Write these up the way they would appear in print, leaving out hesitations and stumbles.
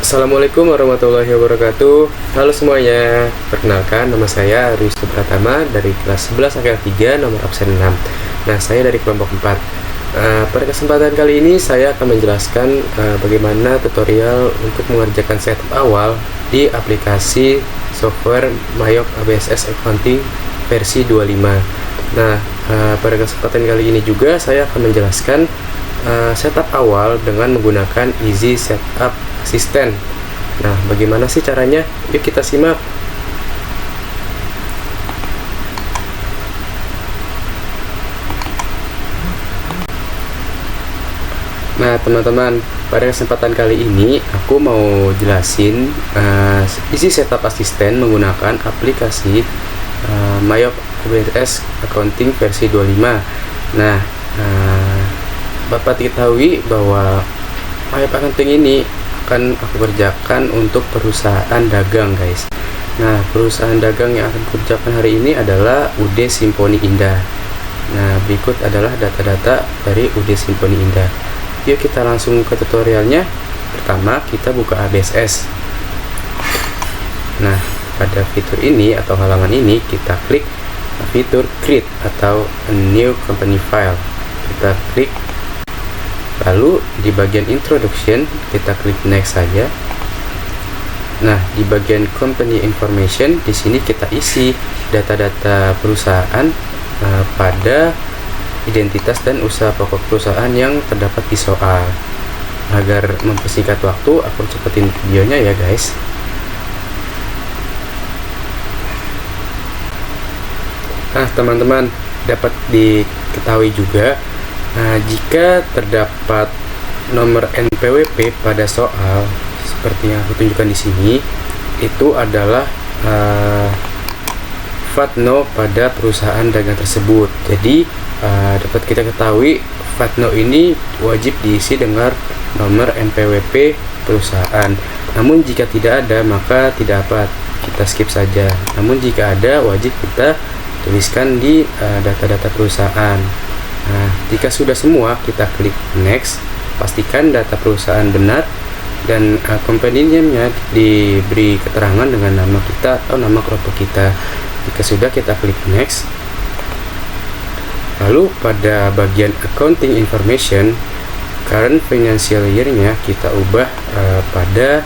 Assalamualaikum warahmatullahi wabarakatuh. Halo semuanya, perkenalkan nama saya Arif Pratama dari kelas 11 AKL 3 nomor absen 6. Nah, saya dari kelompok 4. Pada kesempatan kali ini saya akan menjelaskan bagaimana tutorial untuk mengerjakan setup awal di aplikasi software Mayok ABSS Accounting versi 25. Nah, pada kesempatan kali ini juga saya akan menjelaskan setup awal dengan menggunakan Easy Setup Assistant. Nah, bagaimana sih caranya? Yuk kita simak. Nah, teman-teman, pada kesempatan kali ini aku mau jelasin Easy Setup Assistant menggunakan aplikasi Mayok ABSS Accounting versi 25. Nah, Bapak ketahui bahwa Mayok Accounting ini akan aku kerjakan untuk perusahaan dagang, guys. Nah, perusahaan dagang yang akan kerjakan hari ini adalah UD Simponi Indah. Nah, berikut adalah data-data dari UD Simponi Indah. Yuk kita langsung ke tutorialnya. Pertama, kita buka ABSS. Nah, pada fitur ini atau halaman ini kita klik fitur create atau a new company file. Kita klik, lalu di bagian introduction kita klik next saja. Nah, di bagian company information di sini kita isi data-data perusahaan pada identitas dan usaha pokok perusahaan yang terdapat di soal. Agar mempersingkat waktu, aku cepetin videonya ya, guys. Nah, teman-teman, dapat diketahui juga jika terdapat nomor NPWP pada soal seperti yang aku tunjukkan di sini, itu adalah VAT/No pada perusahaan dagang tersebut. Jadi dapat kita ketahui VAT/No ini wajib diisi dengan nomor NPWP perusahaan. Namun jika tidak ada, maka tidak apa, kita skip saja. Namun jika ada, wajib kita tuliskan di data-data perusahaan. Nah, jika sudah semua, kita klik next. Pastikan data perusahaan benar dan company name-nya diberi keterangan dengan nama kita atau nama kelompok kita. Jika sudah, kita klik next. Lalu pada bagian accounting information, current financial year-nya kita ubah pada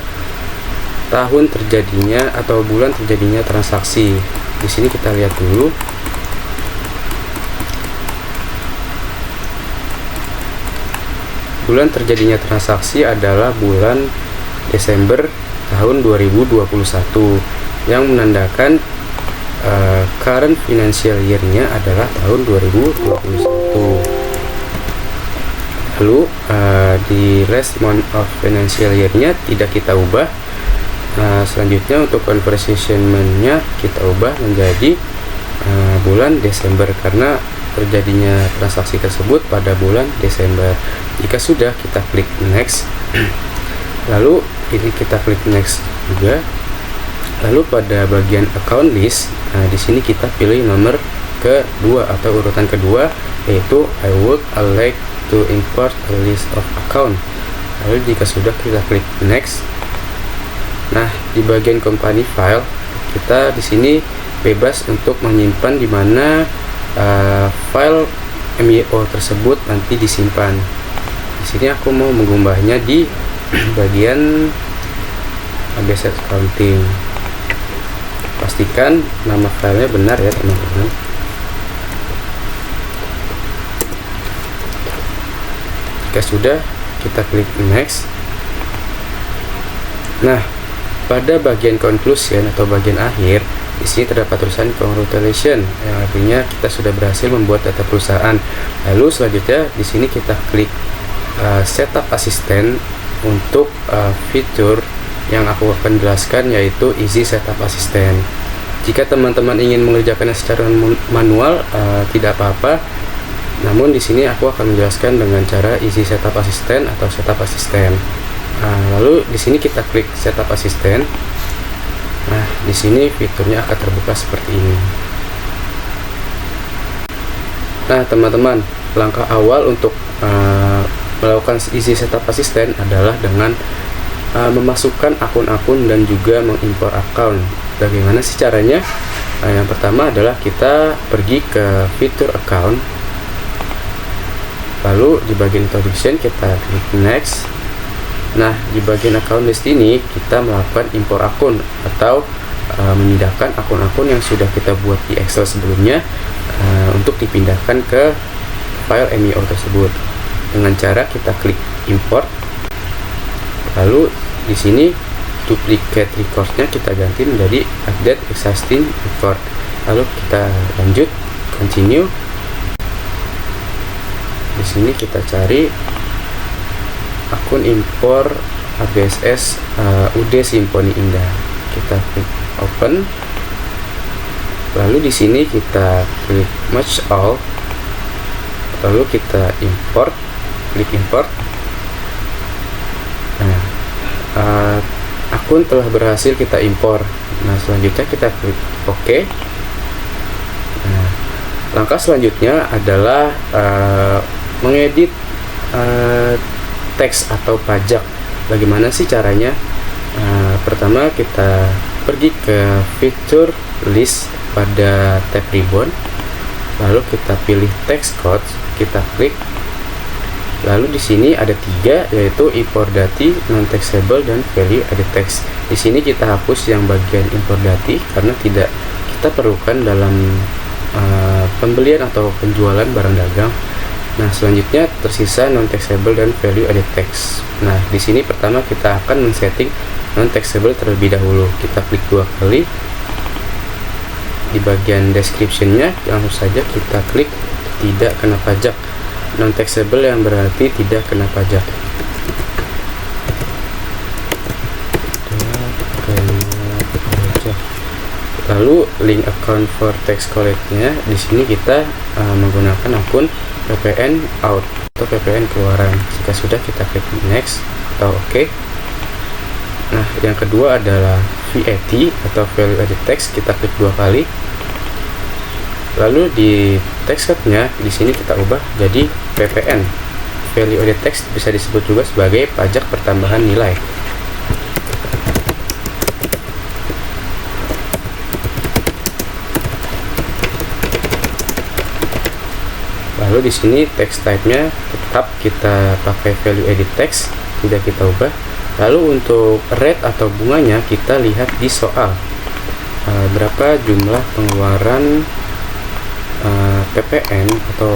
tahun terjadinya atau bulan terjadinya transaksi. Di sini kita lihat dulu. Bulan terjadinya transaksi adalah bulan Desember tahun 2021 yang menandakan current financial year-nya adalah tahun 2021. Lalu di last month of financial year-nya tidak kita ubah. Selanjutnya untuk conversion-nya kita ubah menjadi bulan Desember karena terjadinya transaksi tersebut pada bulan Desember. Jika sudah, kita klik next. Lalu ini kita klik next juga. Lalu pada bagian account list, di sini kita pilih nomor kedua atau urutan kedua, yaitu I like to import a list of account. Lalu jika sudah, kita klik next. Nah, di bagian company file kita di sini bebas untuk menyimpan di mana file MYO tersebut nanti disimpan. Di sini aku mau mengunggahnya di bagian ABSS Accounting. Pastikan nama filenya benar ya, teman-teman. Jika sudah, kita klik next. Nah, pada bagian conclusion atau bagian akhir, di sini terdapat tulisan congratulations, yang artinya kita sudah berhasil membuat data perusahaan. Lalu selanjutnya di sini kita klik setup assistant untuk fitur yang aku akan jelaskan, yaitu Easy Setup Assistant. Jika teman-teman ingin mengerjakannya secara manual, tidak apa-apa. Namun di sini aku akan menjelaskan dengan cara Easy Setup Assistant atau Setup Assistant. Lalu di sini kita klik Setup Assistant. Nah, di sini fiturnya akan terbuka seperti ini. Nah, teman-teman, langkah awal untuk melakukan Easy Setup Assistant adalah dengan memasukkan akun-akun dan juga mengimpor akun. Bagaimana sih caranya? Yang pertama adalah kita pergi ke fitur account, lalu di bagian introduction kita klik next. Nah, di bagian account list ini kita melakukan impor akun atau memindahkan akun-akun yang sudah kita buat di Excel sebelumnya untuk dipindahkan ke file MIO tersebut dengan cara kita klik import, lalu di sini duplicate recordnya kita ganti menjadi update existing record, lalu kita lanjut continue. Di sini kita cari akun impor ABSS UD Simponi Indah, kita klik open, lalu di sini kita klik merge all, lalu kita import, klik import. Nah, akun telah berhasil kita impor. Nah, selanjutnya kita klik OK. Nah, langkah selanjutnya adalah mengedit teks atau pajak. Bagaimana sih caranya? Pertama kita pergi ke fitur list pada tab ribbon, lalu kita pilih text code, kita klik. Lalu di sini ada 3, yaitu import dati, non taxable, dan value added text. Di sini kita hapus yang bagian import dati karena tidak kita perlukan dalam pembelian atau penjualan barang dagang. Nah, selanjutnya tersisa non taxable dan value added text. Nah, di sini pertama kita akan men-setting non taxable terlebih dahulu. Kita klik 2 kali. Di bagian description-nya langsung saja kita klik tidak kena pajak. Non taxable yang berarti tidak kena pajak. Lalu link account for tax collect-nya di sini kita menggunakan akun PPN out atau PPN keluaran. Jika sudah kita klik next atau OK. Nah, yang kedua adalah VAT atau value added tax, kita klik 2 kali. Lalu di text code-nya di sini kita ubah jadi PPN. Value added tax bisa disebut juga sebagai pajak pertambahan nilai. Lalu di sini text type-nya tetap kita pakai value added text, tidak kita ubah. Lalu untuk rate atau bunganya kita lihat di soal. Berapa jumlah pengeluaran PPN atau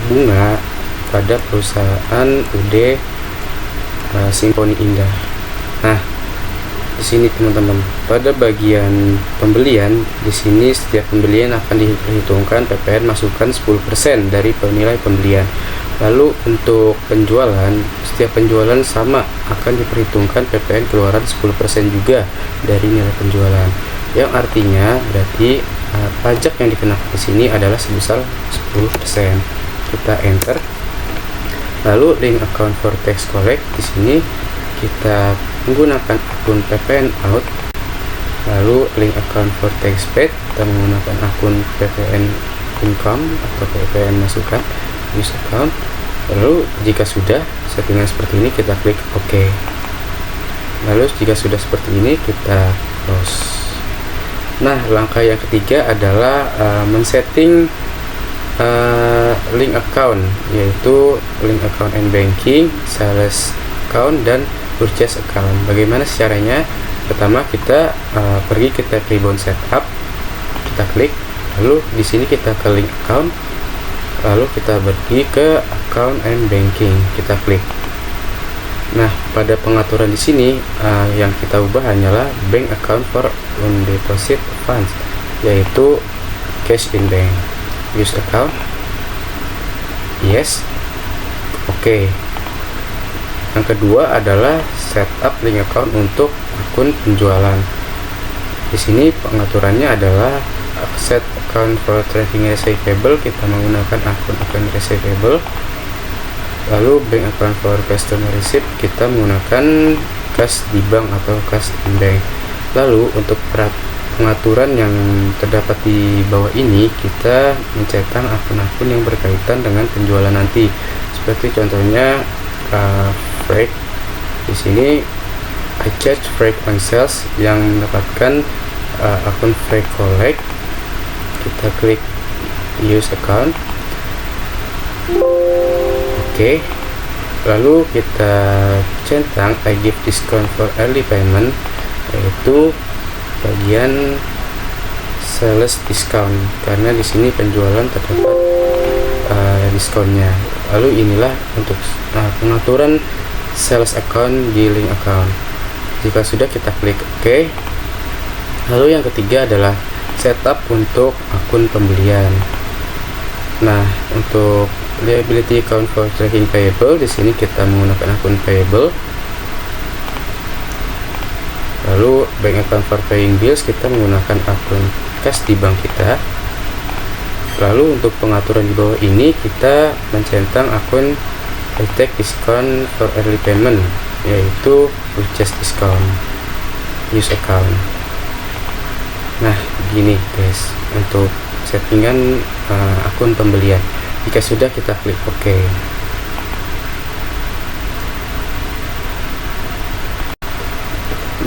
bunga pada perusahaan UD Simponi Indah. Nah, di sini teman-teman, pada bagian pembelian di sini setiap pembelian akan diperhitungkan PPN masukkan 10% dari nilai pembelian. Lalu untuk penjualan, setiap penjualan sama akan diperhitungkan PPN keluaran 10% juga dari nilai penjualan. Yang artinya berarti pajak yang dikenakan di sini adalah sebesar 10%. Kita enter. Lalu link account for tax collect di sini kita menggunakan akun PPN out. Lalu link account for tax paid kita menggunakan akun PPN income atau PPN masukan use account. Lalu jika sudah settingan seperti ini kita klik OK. Lalu jika sudah seperti ini kita close. Nah, langkah yang ketiga adalah men-setting link account, yaitu link account and banking, sales account, dan purchase account. Bagaimana caranya? Pertama kita pergi ke tab ribbon setup, kita klik, lalu di sini kita ke link account, lalu kita pergi ke account and banking, kita klik. Nah, pada pengaturan di sini yang kita ubah hanyalah bank account for on deposit funds, yaitu cash in bank. Use account, yes, oke. Yang kedua adalah setup link account untuk akun penjualan. Di sini pengaturannya adalah set account for trading receivable, kita menggunakan akun receivable. Lalu bank account for customer receipt kita menggunakan cash di bank atau cash in bank. Lalu untuk pengaturan yang terdapat di bawah ini kita mencetak akun-akun yang berkaitan dengan penjualan nanti. Seperti contohnya freight. Di sini I charge free on sales yang mendapatkan akun free collect. Kita klik use account. Oke. Lalu kita centang I give discount for early payment, yaitu bagian sales discount, karena di sini penjualan terdapat diskonnya. Lalu inilah untuk pengaturan sales account di link account. Jika sudah, kita klik OK. Lalu yang ketiga adalah setup untuk akun pembelian. Nah, untuk liability account for tracking payable, di sini kita menggunakan akun payable. Lalu bank account for paying bills, kita menggunakan akun cash di bank kita. Lalu untuk pengaturan di bawah ini, kita mencentang akun I take discount for early payment, yaitu purchase discount use account. Nah, begini guys untuk settingan akun pembelian. Jika sudah, kita klik OK.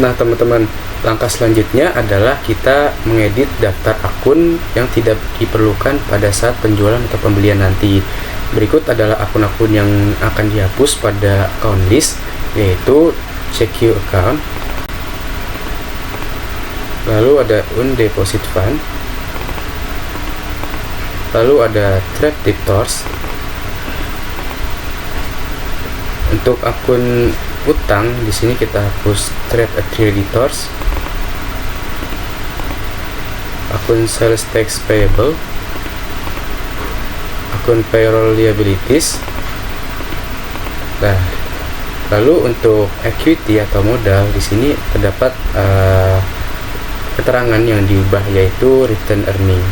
Nah teman-teman, langkah selanjutnya adalah kita mengedit daftar akun yang tidak diperlukan pada saat penjualan atau pembelian nanti. Berikut adalah akun-akun yang akan dihapus pada account list, yaitu CQ account, lalu ada undeposit fund, lalu ada trade debtors. Untuk akun utang, di sini kita hapus trade creditors, akun sales tax payable, akun payroll liabilities. Nah, lalu untuk equity atau modal, di sini terdapat keterangan yang diubah, yaitu return earning.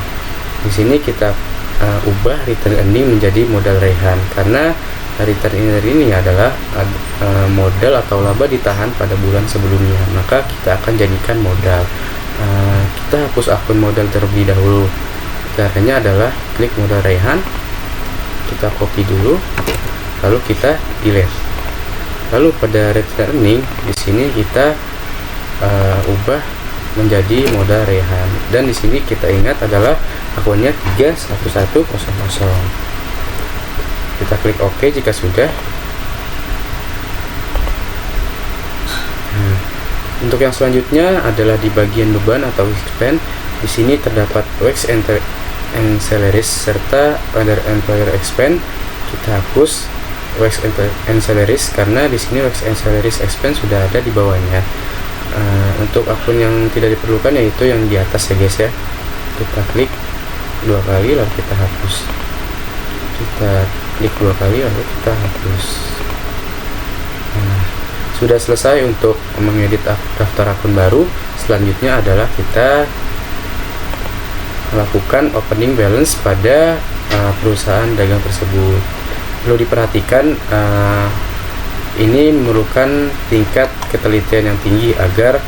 Di sini kita ubah return earning menjadi modal rehan, karena return earning ini adalah modal atau laba ditahan pada bulan sebelumnya, maka kita akan jadikan modal. Kita hapus akun modal terlebih dahulu. Caranya adalah klik modal rehan, kita copy dulu, lalu kita delete. Lalu pada return earning, di sini kita ubah menjadi modal rehan, dan di sini kita ingat adalah akunnya 31100. Kita klik OK jika sudah. Untuk yang selanjutnya adalah di bagian beban atau expense. Di sini terdapat wage and salaries serta other employer expense. Kita hapus wage and salaries karena di sini wage and salaries expense sudah ada di bawahnya. Untuk akun yang tidak diperlukan, yaitu yang di atas ya guys ya. Kita klik 2 kali lalu kita hapus. Kita klik 2 kali lalu kita hapus. Sudah selesai untuk mengedit daftar akun baru. Selanjutnya adalah kita melakukan opening balance pada perusahaan dagang tersebut. Perlu diperhatikan, ini memerlukan tingkat ketelitian yang tinggi agar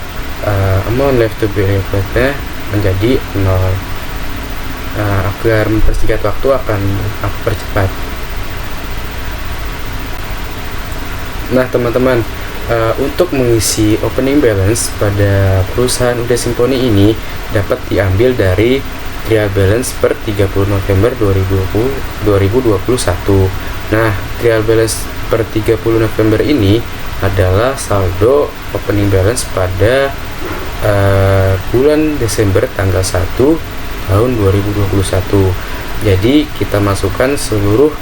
amount left to be reported menjadi 0. Agar mempersingkat waktu akan aku percepat. Nah teman-teman, untuk mengisi opening balance pada perusahaan UD Simponi ini dapat diambil dari trial balance per 30 November 2021. Nah, trial balance per 30 November ini adalah saldo opening balance pada bulan Desember tanggal 1 tahun 2021. Jadi kita masukkan seluruh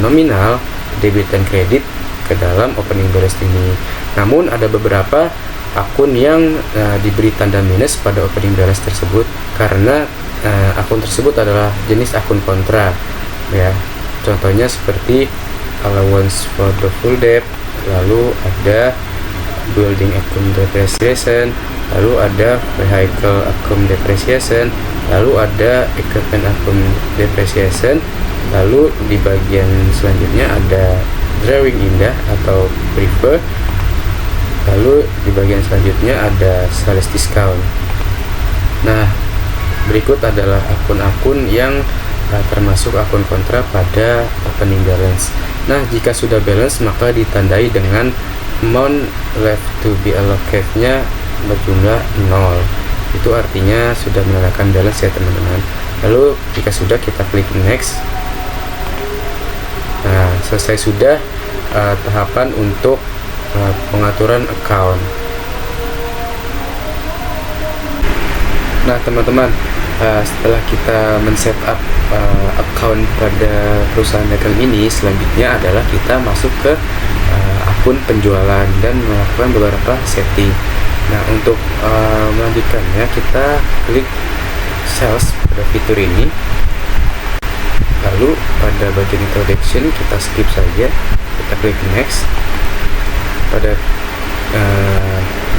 nominal debit dan kredit ke dalam opening balance ini. Namun ada beberapa akun yang diberi tanda minus pada opening balance tersebut karena akun tersebut adalah jenis akun kontra ya. Contohnya seperti allowance for the full debt, lalu ada building account depreciation, lalu ada vehicle account depreciation, lalu ada equipment account depreciation, lalu di bagian selanjutnya ada drawing indah atau prefer, lalu di bagian selanjutnya ada sales discount. Nah, berikut adalah akun-akun yang termasuk akun kontra pada opening balance. Nah, jika sudah balance maka ditandai dengan amount left to be allocated-nya berjumlah 0. Itu artinya sudah menandakan balance ya teman-teman. Lalu jika sudah, kita klik next. Nah, selesai sudah tahapan untuk pengaturan account. Nah teman-teman, setelah kita men-setup account pada perusahaan dagang ini, selanjutnya adalah kita masuk ke akun penjualan dan melakukan beberapa setting. Nah, untuk melanjutkannya, kita klik sales pada fitur ini. Lalu pada bagian introduction kita skip saja, kita klik next. Pada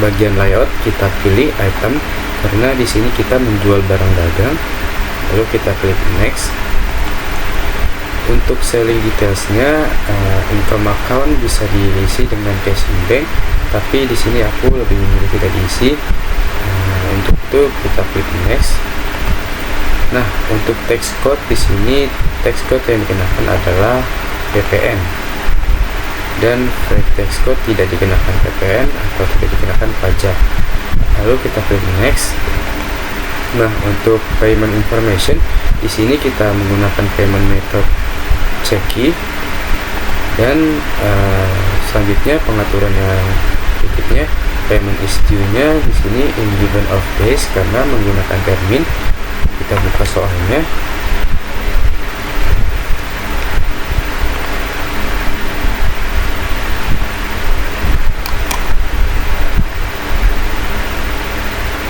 bagian layout kita pilih item, karena di sini kita menjual barang dagang. Lalu kita klik next. Untuk selling detailsnya, income account bisa diisi dengan cash in bank, tapi di sini aku lebih memilih tidak diisi. Untuk itu kita klik next. Nah, untuk tax code di sini, tax code yang dikenakan adalah PPN, dan flat tax code tidak dikenakan PPN atau tidak dikenakan pajak. Lalu kita klik next. Nah, untuk payment information di sini kita menggunakan payment method Cheki, dan selanjutnya pengaturan yang berikutnya, payment is due-nya di sini in given of days karena menggunakan termin. Kita buka soalnya.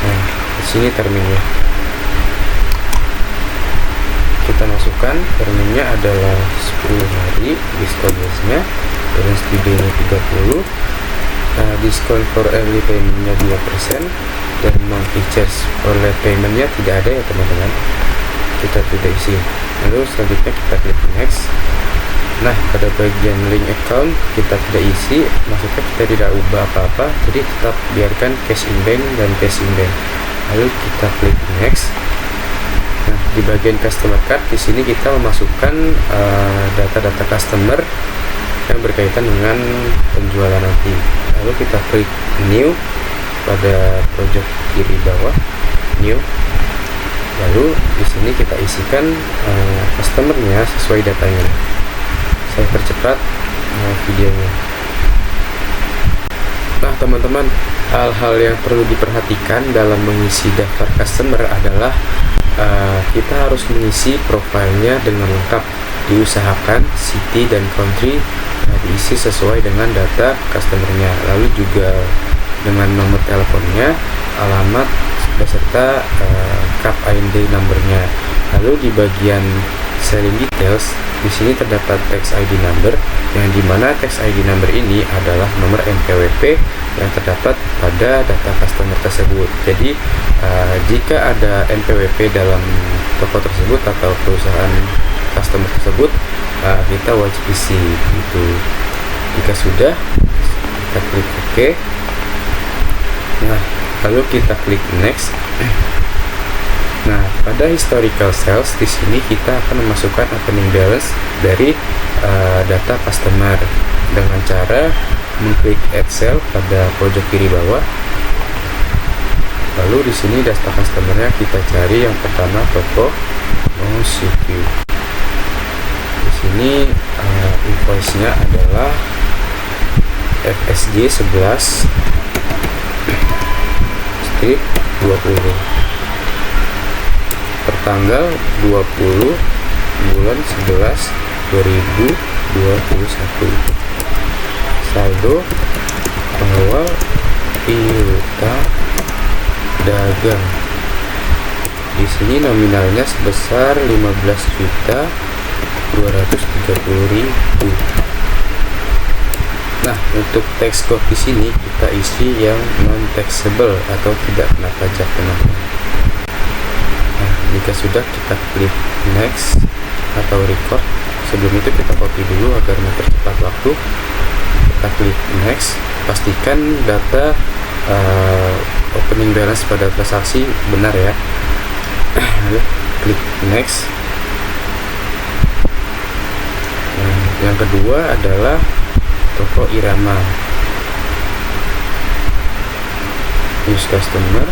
Nah, di sini terminnya. Kita masukkan terminnya adalah 10 hari, diskon-nya, balance due-nya 30, diskon for early payment-nya 2%, dan monthly charge for late payment-nya tidak ada ya teman-teman, kita tidak isi. Lalu selanjutnya kita klik next. Nah, pada bagian link account kita tidak isi, maksudnya kita tidak ubah apa-apa, jadi tetap biarkan cash in bank dan cash in bank. Lalu kita klik next. Nah, di bagian customer card di sini kita memasukkan data-data customer yang berkaitan dengan penjualan nanti. Lalu kita klik new pada pojok kiri bawah, new. Lalu di sini kita isikan customernya sesuai datanya. Saya percepat videonya. Nah teman-teman, hal-hal yang perlu diperhatikan dalam mengisi daftar customer adalah kita harus mengisi profilnya dengan lengkap. Diusahakan city dan country diisi sesuai dengan data customernya, lalu juga dengan nomor teleponnya, alamat, beserta card ID numbernya. Lalu di bagian selling details di sini terdapat tax ID number, yang dimana tax ID number ini adalah nomor NPWP yang terdapat pada data customer tersebut. Jadi jika ada NPWP dalam toko tersebut atau perusahaan customer tersebut, kita wajib isi itu. Jika sudah, kita klik OK. Nah, lalu kita klik next. Nah, pada historical sales di sini kita akan memasukkan opening balance dari data customer dengan cara mengklik add cell pada pojok kiri bawah. Lalu di sini data customernya kita cari yang pertama toko OCQ. Di sini invoice-nya adalah FSG 11 strip 20 pertanggal 20 bulan 11 2021. Saldo awal piutang dagang. Di sini nominalnya sebesar 15.230.000. Nah, untuk tax code di sini kita isi yang non taxable atau tidak kena pajak, teman-teman. Nah, jika sudah kita klik next atau record. Sebelum itu kita copy dulu agar mempercepat waktu. Kita klik next, pastikan data opening balance pada transaksi benar ya. Lalu klik next. Nah, yang kedua adalah toko Irama. use customer.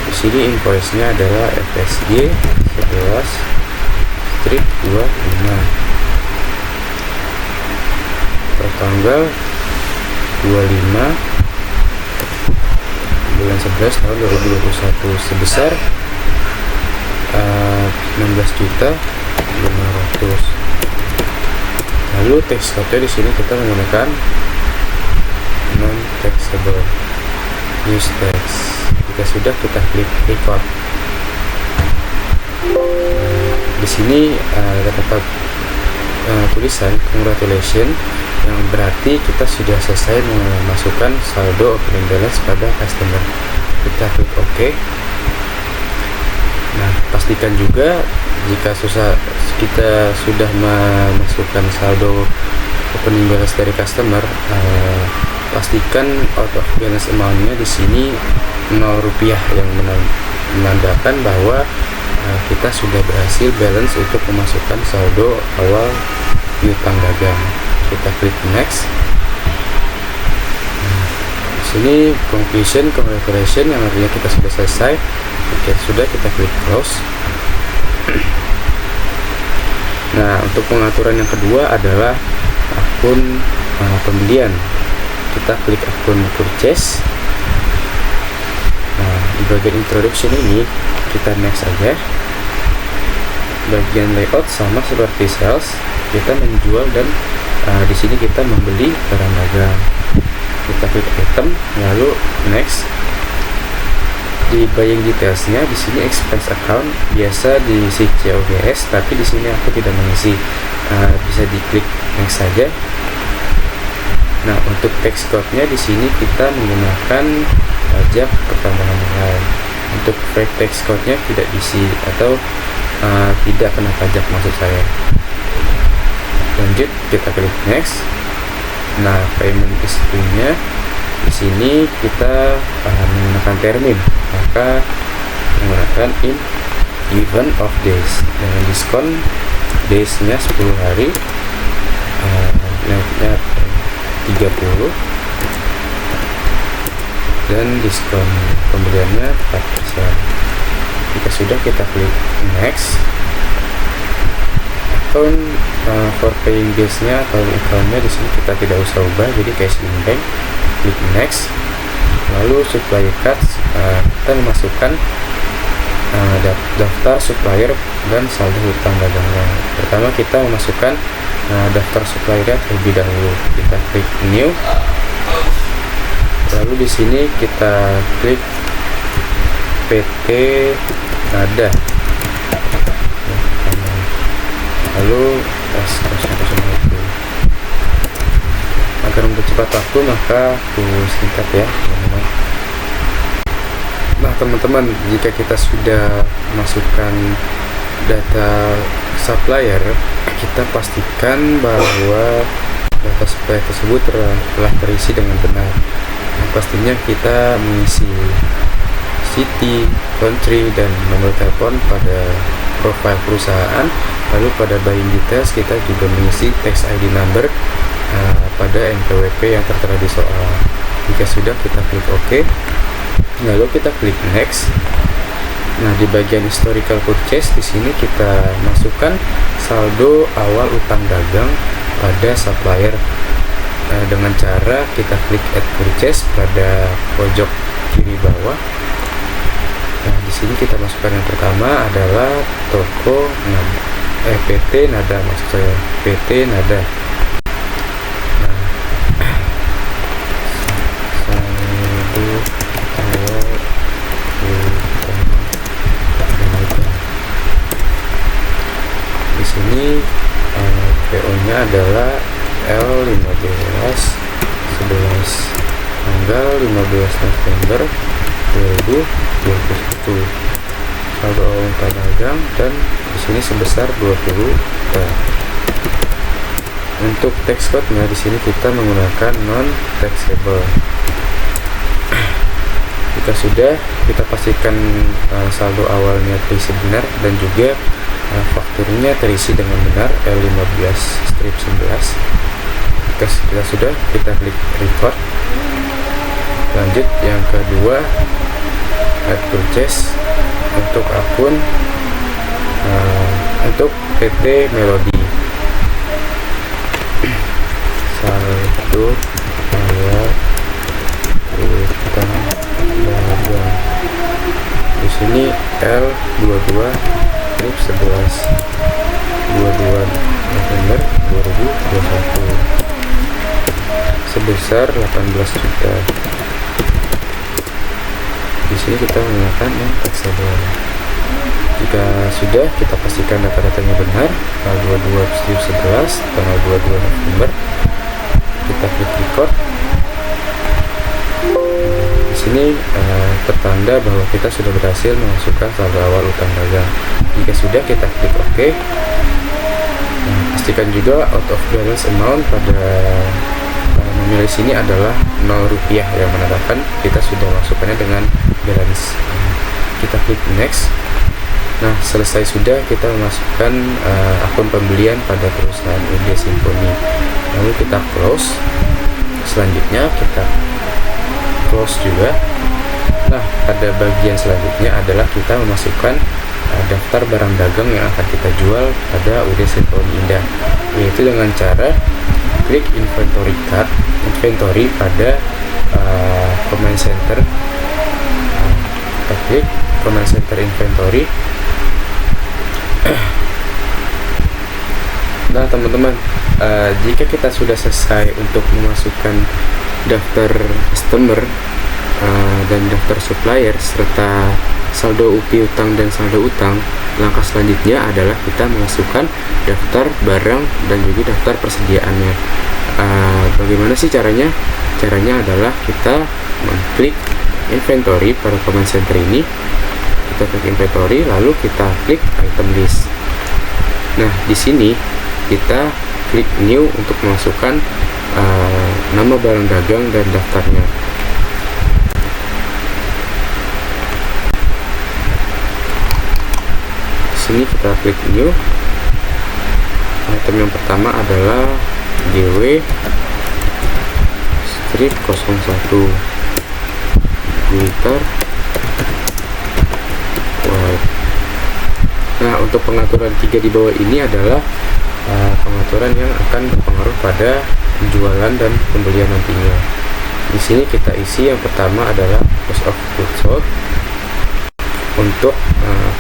Di sini invoice-nya adalah FSG 11 strip 25 tanggal 25 bulan 11 tahun 2021 sebesar 16.500.000. Lalu tax code di sini kita menggunakan non taxable use tax. Jika sudah, kita klik record. Di sini terdapat tulisan congratulations yang berarti kita sudah selesai memasukkan saldo opening balance pada customer. Kita klik OK. Nah, pastikan juga jika kita sudah memasukkan saldo opening balance dari customer, pastikan out of balance amount-nya di sini Rp0 yang menandakan bahwa kita sudah berhasil balance untuk memasukkan saldo awal piutang dagang. Kita klik next. Di sini conclusion congratulations yang artinya kita sudah selesai. Oke, sudah, kita klik close. Nah, untuk pengaturan yang kedua adalah akun pembelian. Kita klik akun purchase. Nah, di bagian introduction ini kita next aja. Bagian layout sama seperti sales, kita menjual dan di sini kita membeli barang dagang. Kita klik item, lalu next. Di buying detailsnya di sini expense account biasa diisi COGS, tapi di sini aku tidak mengisi. Bisa diklik next saja. Nah, untuk tax code-nya di sini kita menggunakan pajak pertambahan nilai. Untuk free tax code-nya tidak diisi atau tidak kena pajak maksud saya. Lanjut, kita klik next. Nah, payment history-nya di sini kita menggunakan termin, maka menggunakan in event of days dengan diskon days-nya 10 hari, naiknya 30, dan diskon pembeliannya 4%. Jika sudah, kita klik next. Account for paying bills-nya atau account-nya di sini kita tidak usah ubah, jadi cash in bank. Klik next. Lalu supplier cards, kita memasukkan daftar supplier dan saldo hutang dagangnya. Pertama kita memasukkan daftar supplier terlebih dahulu. Kita klik new. Lalu di sini kita klik PT Nada. Lalu agar mempercepat waktu maka aku singkat ya teman-teman. Nah teman-teman, jika kita sudah masukkan data supplier, kita pastikan bahwa data supplier tersebut telah terisi dengan benar. Nah, pastinya kita mengisi city, country, dan nomor telepon pada profile perusahaan. Lalu pada buying details kita juga mengisi tax ID number pada NPWP yang tertera di soal. Jika sudah, kita klik OK. Lalu kita klik next. Nah, di bagian historical purchase di sini kita masukkan saldo awal utang dagang pada supplier dengan cara kita klik add purchase pada pojok kiri bawah. Nah, di sini kita masukkan yang pertama adalah toko PT Nada, maksud saya PT Nada. Di sini PO-nya adalah L15 11 tanggal 15 November 2021. Saldo utang dagang dan di sini sebesar 20 juta. Untuk tax code-nya di sini kita menggunakan non taxable. Jika sudah, kita pastikan saldo awalnya terisi benar dan juga fakturnya terisi dengan benar L15 strip 11. Jika sudah, kita klik record. Lanjut yang kedua, add purchase untuk akun untuk PT Melody. Saldo bayar utang dagang. Di sini L22 strip 11 22 November 2021 sebesar 18 juta. Di sini kita menggunakan yang taxable. Jika sudah, kita pastikan data-datanya benar. Tanggal 22 strip 11 tanggal 22 November. Kita klik record. Di sini tertanda bahwa kita sudah berhasil memasukkan saldo awal utang dagang. Jika sudah, kita klik OK. Pastikan juga out of balance amount pada memilih sini adalah 0 rupiah, yang menandakan kita sudah masukkannya dengan balance. Kita klik next. Nah, selesai sudah, kita memasukkan akun pembelian pada perusahaan UD Simponi. Lalu kita close. Selanjutnya kita close juga. Nah, pada bagian selanjutnya adalah kita memasukkan daftar barang dagang yang akan kita jual pada UD Simponi Indah, yaitu dengan cara klik inventory card, inventory pada command center. Kita klik command center inventory. Nah teman-teman, jika kita sudah selesai untuk memasukkan daftar customer dan daftar supplier serta saldo UPI utang dan saldo utang, langkah selanjutnya adalah kita memasukkan daftar barang dan juga daftar persediaannya. Bagaimana sih caranya? Caranya adalah kita mengklik inventory pada command center ini. Kita klik inventory, lalu kita klik item list. Nah, di sini kita klik new untuk memasukkan nama barang dagang dan daftarnya. Di sini kita klik new. Item yang pertama adalah GW strip 01 glitter white. Nah, untuk pengaturan 3 di bawah ini adalah pengaturan yang akan berpengaruh pada penjualan dan pembelian nantinya. Di sini kita isi yang pertama adalah cost of goods sold. Untuk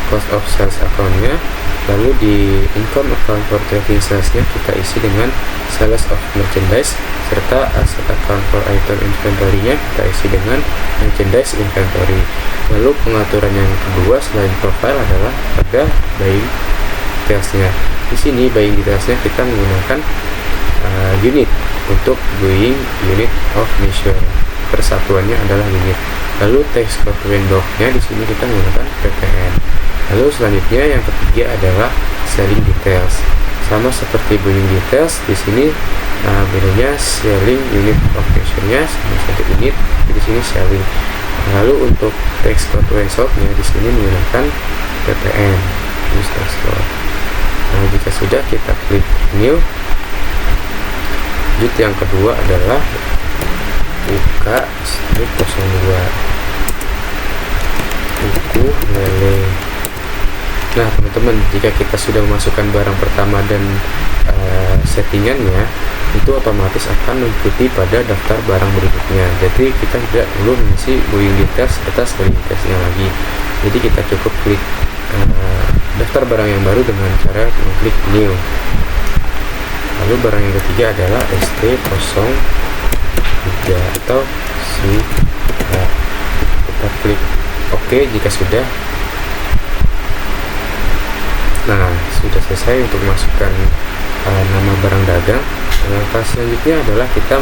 cost of sales account-nya, lalu di income account for tracking sales-nya kita isi dengan sales of merchandise, serta asset account for item inventory-nya kita isi dengan merchandise inventory. Lalu pengaturan yang kedua selain profile adalah pada buying details-nya. Di sini buying details-nya kita menggunakan unit untuk buying unit of measure. Persatuannya adalah unit. Lalu text code window-nya di sini kita menggunakan ppn. Lalu selanjutnya yang ketiga adalah selling details. Sama seperti buying details, di sini bedanya selling unit of measure-nya sama satu unit, di sini selling. Lalu untuk text code workshop-nya di sini menggunakan ppn. Nah, jika sudah, kita klik new. Lanjut yang kedua adalah buka strip 02 buku lele. Nah teman-teman, jika kita sudah memasukkan barang pertama dan settingannya, itu otomatis akan mengikuti pada daftar barang berikutnya. Jadi kita tidak perlu mengisi buying details serta selling detailsnya lagi. Jadi kita cukup klik daftar barang yang baru dengan cara mengklik new. Lalu barang yang ketiga adalah ST03 atau kita klik OK jika sudah. Nah, sudah selesai untuk masukkan nama barang dagang. Langkah selanjutnya adalah kita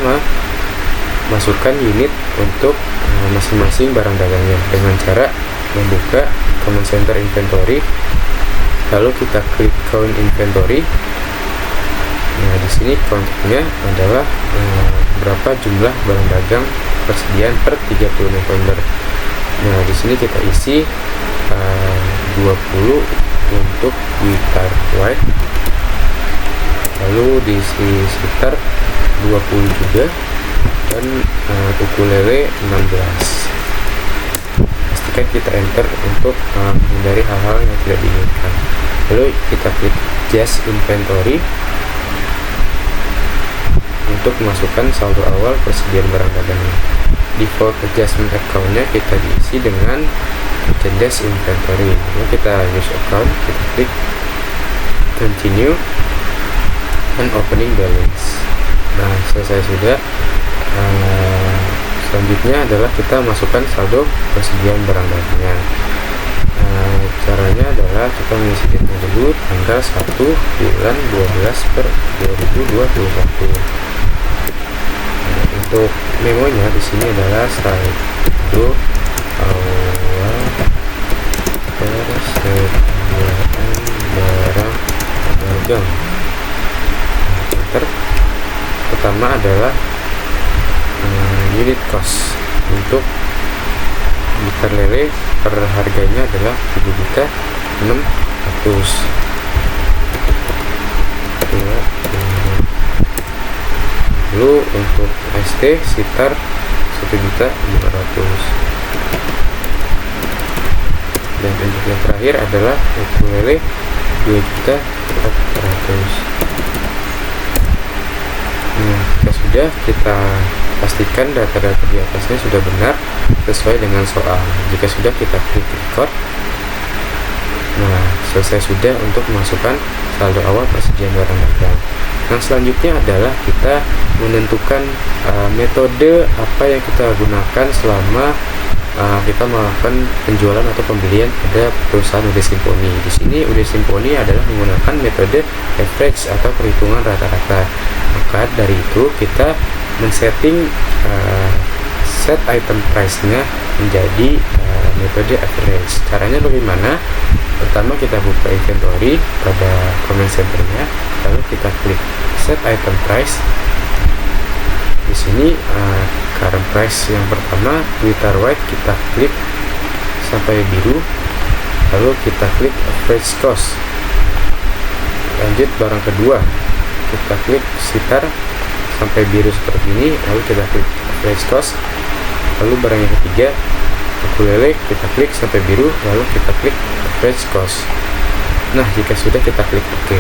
masukkan unit untuk masing-masing barang dagangnya dengan cara membuka command center inventory, lalu kita klik count inventory. Nah, di sini countnya adalah berapa jumlah barang dagang persediaan per 30 November. Nah, di sini kita isi 20 untuk glitter white, lalu diisi sekitar 20 juga dan ukulele 16. Pastikan kita enter untuk menghindari hal-hal yang tidak diinginkan. Lalu kita klik Just Inventory untuk memasukkan saldo awal persediaan barang dagangnya. Default adjustment account-nya kita diisi dengan merchandise inventory. Lalu kita use account, kita klik continue and opening balance. Nah, selesai sudah. Selanjutnya adalah kita masukkan saldo persediaan barang dagangnya. Caranya adalah kita mengisi data dulu tanggal 1 bulan 12 per 2021. Untuk memonya di sini adalah saldo awal persediaan barang dagang. Pertama adalah unit cost. Untuk liter lele per harganya adalah 7.600.000. Lalu untuk ST sekitar 1.500.000. Dan untuk yang terakhir adalah ukulele 2.400.000. Nah, jika sudah, kita pastikan data-data di atasnya sudah benar sesuai dengan soal. Jika sudah, kita klik record. Nah, selesai sudah untuk memasukkan saldo awal persediaan barang dagang. Yang selanjutnya adalah kita menentukan metode apa yang kita gunakan selama kita melakukan penjualan atau pembelian pada perusahaan UD Simponi. Di sini UD Simponi adalah menggunakan metode average atau perhitungan rata-rata. Maka dari itu kita men-setting set item price-nya menjadi metode average. Caranya bagaimana? Pertama kita buka inventory pada comment center-nya, lalu kita klik set item price. Di sini current price yang pertama Twitter white kita klik sampai biru, lalu kita klik average cost. Lanjut barang kedua, kita klik sitar sampai biru seperti ini, lalu kita klik average cost. Lalu barang yang ketiga ukulele kita klik sampai biru, lalu kita klik average cost. Nah, jika sudah kita klik OK.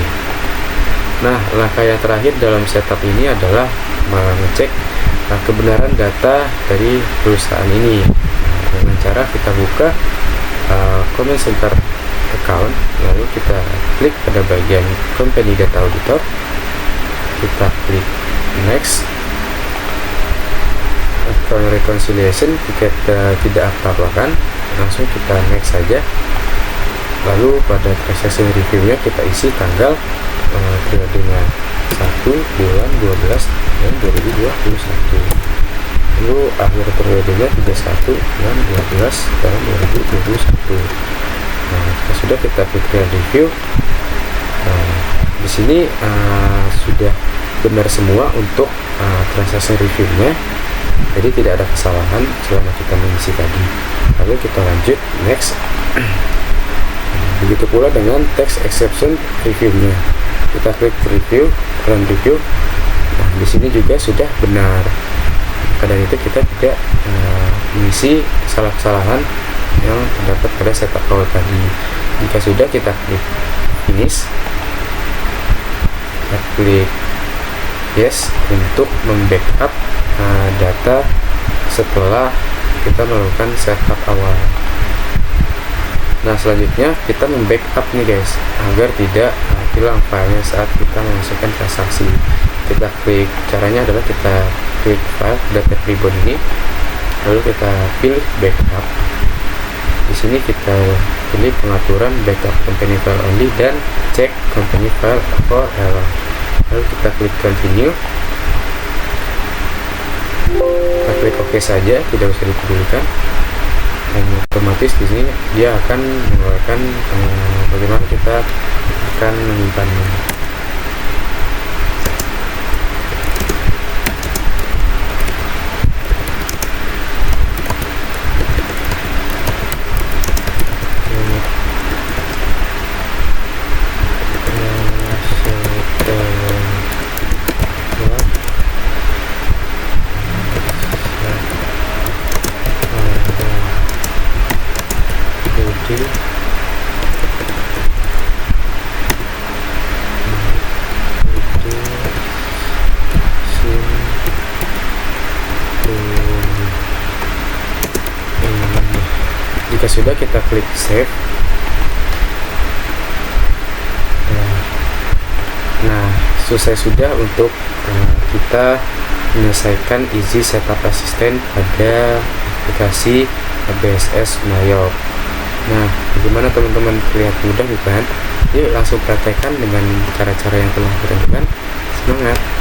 Nah, langkah yang terakhir dalam setup ini adalah mengecek kebenaran data dari perusahaan ini dengan cara kita buka comment center account, lalu kita klik pada bagian company data auditor, kita klik next. Account reconciliation jika tidak apa-apakan, langsung kita next saja. Lalu pada transaction reviewnya kita isi tanggal periodenya 1 bulan 12 dan 2021. Lalu akhir periodenya 31 bulan 12 tahun 2021. Nah, jika sudah kita klik review. Di sini sudah benar semua untuk transaction reviewnya, jadi tidak ada kesalahan selama kita mengisi tadi. Lalu kita lanjut next. Begitu pula dengan text exception reviewnya, kita klik review, run review. Nah, di sini juga sudah benar. Pada itu kita tidak mengisi kesalahan-kesalahan yang terdapat pada setup awal tadi. Jika sudah, kita klik finish, kita klik yes untuk membackup data setelah kita melakukan setup awal. Nah, selanjutnya kita membackup nih guys, agar tidak hilang filenya saat kita memasukkan transaksi. Kita klik, caranya adalah kita klik file data ribbon ini, lalu kita pilih backup. Di sini kita pilih pengaturan backup company file only dan cek company file for error. Lalu kita klik continue, kita klik OK saja, tidak usah dipedulikan. Dan otomatis di sini dia akan mengeluarkan bagaimana kita akan menyimpannya. Jika sudah, kita klik save. Nah, selesai sudah untuk kita menyelesaikan easy setup assistant pada aplikasi ABSS Mayop. Nah, bagaimana teman-teman, terlihat mudah bukan? Yuk langsung praktekkan dengan cara-cara yang telah kita tentukan. Semangat!